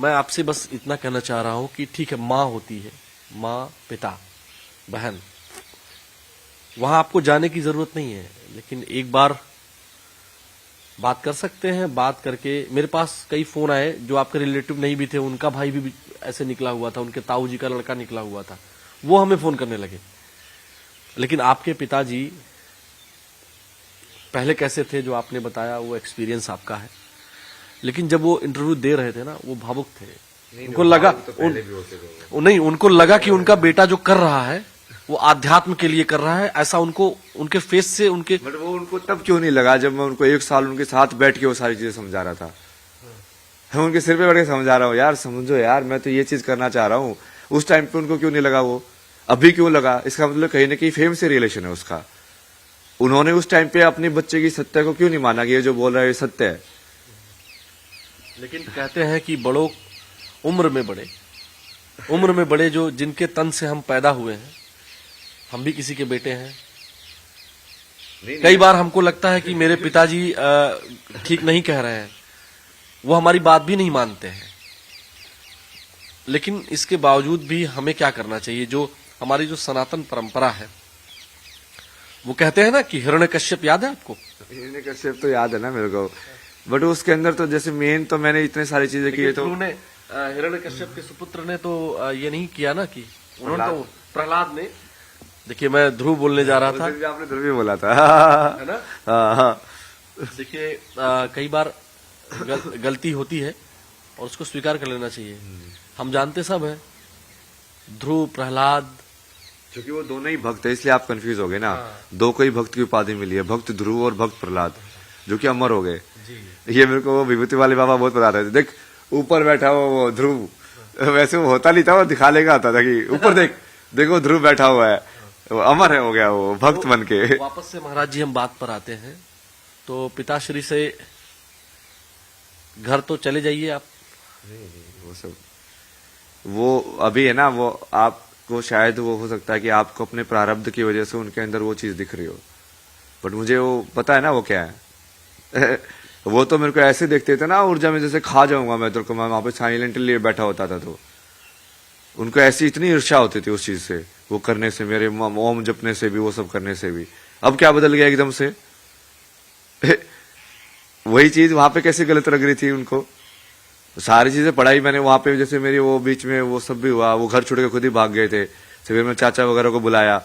मैं आपसे बस इतना कहना चाह रहा हूं कि ठीक है, माँ होती है, माँ, पिता, बहन, वहां आपको जाने की जरूरत नहीं है, लेकिन एक बार बात कर सकते हैं। बात करके मेरे पास कई फोन आए जो आपके रिलेटिव नहीं भी थे, उनका भाई भी ऐसे निकला हुआ था, उनके ताऊ जी का लड़का निकला हुआ था, वो हमें फोन करने लगे। लेकिन आपके पिताजी पहले कैसे थे जो आपने बताया, वो एक्सपीरियंस आपका है, लेकिन जब वो इंटरव्यू दे रहे थे ना, वो भावुक थे। उनको लगा नहीं, उनको लगा कि उनका बेटा जो कर रहा है वो आध्यात्म के लिए कर रहा है, ऐसा उनको उनके फेस से उनके। बट वो उनको तब क्यों नहीं लगा जब मैं उनको 1 साल उनके साथ बैठ के वो सारी चीजें समझा रहा था। मैं उनके सिर पे बैठ के समझा रहा हूँ, यार समझो यार, मैं तो ये चीज करना चाह रहा हूँ। उस टाइम पे उनको क्यों नहीं लगा, वो अभी क्यों लगा? इसका मतलब कहीं ना कहीं फेम से रिलेशन है उसका। उन्होंने उस टाइम पे अपने बच्चे की सत्य को क्यों नहीं माना कि ये जो बोल रहा है ये सत्य है? लेकिन कहते हैं कि बड़ों उम्र में बड़े जो जिनके तन से हम पैदा हुए हैं, हम भी किसी के बेटे हैं। कई बार हमको लगता है कि मेरे पिताजी ठीक नहीं कह रहे हैं, वो हमारी बात भी नहीं मानते हैं, लेकिन इसके बावजूद भी हमें क्या करना चाहिए? जो हमारी जो सनातन परंपरा है, वो कहते हैं ना कि हिरण्यकश्यप याद है आपको? हिरण्यकश्यप तो याद है ना मेरे को, बट उसके अंदर तो जैसे मेन तो मैंने इतने सारी चीजें की, तो हिरण्यकश्यप के सुपुत्र ने तो ये नहीं किया ना कि उन्होंने तो प्रहलाद ने, देखिए मैं ध्रुव बोलने जा रहा था, आपने ध्रुव ही बोला था है ना? हाँ। देखिए कई बार गलती होती है और उसको स्वीकार कर लेना चाहिए। हम जानते सब है, ध्रुव, प्रहलाद, क्योंकि वो दोनों ही भक्त है, इसलिए आप कंफ्यूज हो गए ना। दो को ही भक्त की उपाधि मिली है, भक्त ध्रुव और भक्त प्रहलाद, जो कि अमर हो गए। ये मेरे को वो विभूति वाले बाबा बहुत बता रहे थे। देख ऊपर बैठा हुआ वो ध्रुव, वैसे वो होता नहीं था, वो दिखाने का आता था कि ऊपर देख, देखो ध्रुव बैठा हुआ है, वो अमर है, हो गया वो भक्त बन के। वापस से महाराज जी हम बात पर आते हैं, तो पिताश्री से घर तो चले जाइए आप। नहीं, वो सब वो अभी है ना, वो आपको शायद वो हो सकता है कि आपको अपने प्रारब्ध की वजह से उनके अंदर वो चीज दिख रही हो, बट मुझे वो पता है ना वो क्या है। वो तो मेरे को ऐसे देखते थे ना, ऊर्जा में जैसे खा जाऊंगा मैं, तो मैं वहां पे साइलेंटली बैठा होता था, तो उनको ऐसी इतनी ईर्ष्या होती थी उस चीज से, वो करने से, मेरे ओम जपने से भी, वो सब करने से भी। अब क्या बदल गया एकदम से? वही चीज वहां पे कैसे गलत लग रही थी उनको? सारी चीजें पढ़ाई मैंने वहां पे, जैसे मेरी वो बीच में वो सब भी हुआ, वो घर छोड़ के खुद ही भाग गए थे, फिर मैं चाचा वगैरह को बुलाया,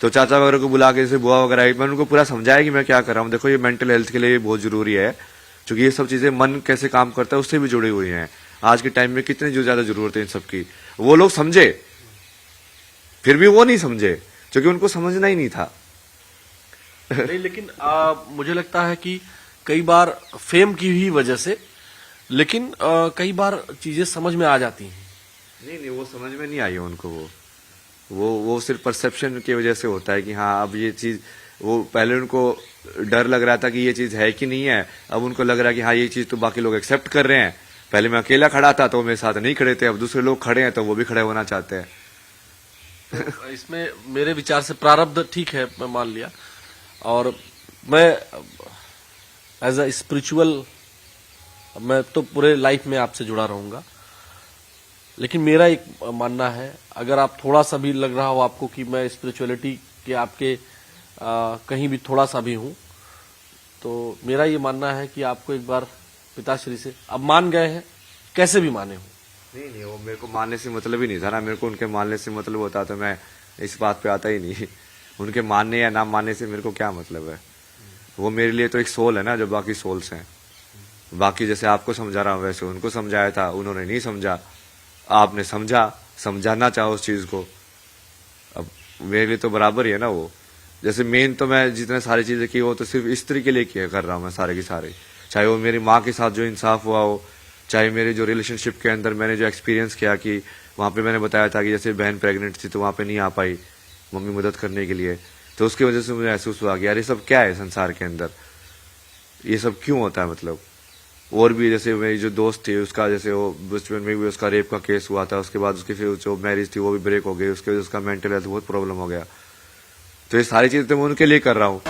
तो चाचा वगैरह को बुला के जैसे बुआ वगैरह आई, मैंने उनको पूरा समझाया कि मैं क्या कर रहा हूँ, देखो ये मेंटल हेल्थ के लिए बहुत जरूरी है, क्योंकि ये सब चीजें मन कैसे काम करता है उससे भी जुड़ी हुई हैं। आज के टाइम में कितनी जो ज्यादा जरूरत है इन सब की, वो लोग समझे, फिर भी वो नहीं समझे, क्योंकि उनको समझना ही नहीं था। नहीं, लेकिन मुझे लगता है कि कई बार फेम की ही वजह से, लेकिन कई बार चीजें समझ में आ जाती हैं। नहीं, वो समझ में नहीं आई उनको, वो सिर्फ परसेप्शन की वजह से होता है कि हाँ अब ये चीज, वो पहले उनको डर लग रहा था कि ये चीज है कि नहीं है, अब उनको लग रहा है कि हाँ ये चीज तो बाकी लोग एक्सेप्ट कर रहे हैं। पहले मैं अकेला खड़ा था तो मेरे साथ नहीं खड़े थे, अब दूसरे लोग खड़े हैं तो वो भी खड़े होना चाहते हैं। तो इसमें मेरे विचार से प्रारब्ध ठीक है, मैं मान लिया, और मैं एज अ स्पिरिचुअल मैं तो पूरे लाइफ में आपसे जुड़ा रहूंगा, लेकिन मेरा एक मानना है, अगर आप थोड़ा सा भी लग रहा हो आपको कि मैं स्पिरिचुअलिटी के आपके कहीं भी थोड़ा सा भी हूं, तो मेरा ये मानना है कि आपको एक बार पिताश्री से, अब मान गए हैं, कैसे भी माने हो। नहीं, वो मेरे को मानने से मतलब ही नहीं था ना, मेरे को उनके मानने से मतलब होता तो मैं इस बात पे आता ही नहीं। उनके मानने या ना मानने से मेरे को क्या मतलब है? वो मेरे लिए तो एक सोल है ना, जो बाकी सोल्स हैं। बाकी जैसे आपको समझा रहा हूँ वैसे उनको समझाया था, उन्होंने नहीं समझा, आपने समझा, समझाना चाहो उस चीज को, अब मेरे लिए तो बराबर ही है ना वो। जैसे मेन तो मैं जितने सारी चीजें की वो तो सिर्फ स्त्री के लिए किया कर रहा हूँ मैं, सारे की सारे, चाहे वो मेरी माँ के साथ जो इंसाफ हुआ हो, चाहे मेरे जो रिलेशनशिप के अंदर मैंने जो एक्सपीरियंस किया कि वहां पे मैंने बताया था कि जैसे बहन प्रेग्नेंट थी तो वहां पे नहीं आ पाई मम्मी मदद करने के लिए, तो उसकी वजह से मुझे महसूस हुआ कि यार ये सब क्या है संसार के अंदर, ये सब क्यों होता है? मतलब और भी जैसे मेरी जो दोस्त थी उसका, जैसे वो बचपन में भी उसका रेप का केस हुआ था, उसके बाद उसकी फिर जो मैरिज थी वो भी ब्रेक हो गई, उसके वजह से उसका मेंटल हेल्थ बहुत प्रॉब्लम हो गया। तो ये सारी चीजें तो मैं उनके लिए कर रहा हूँ।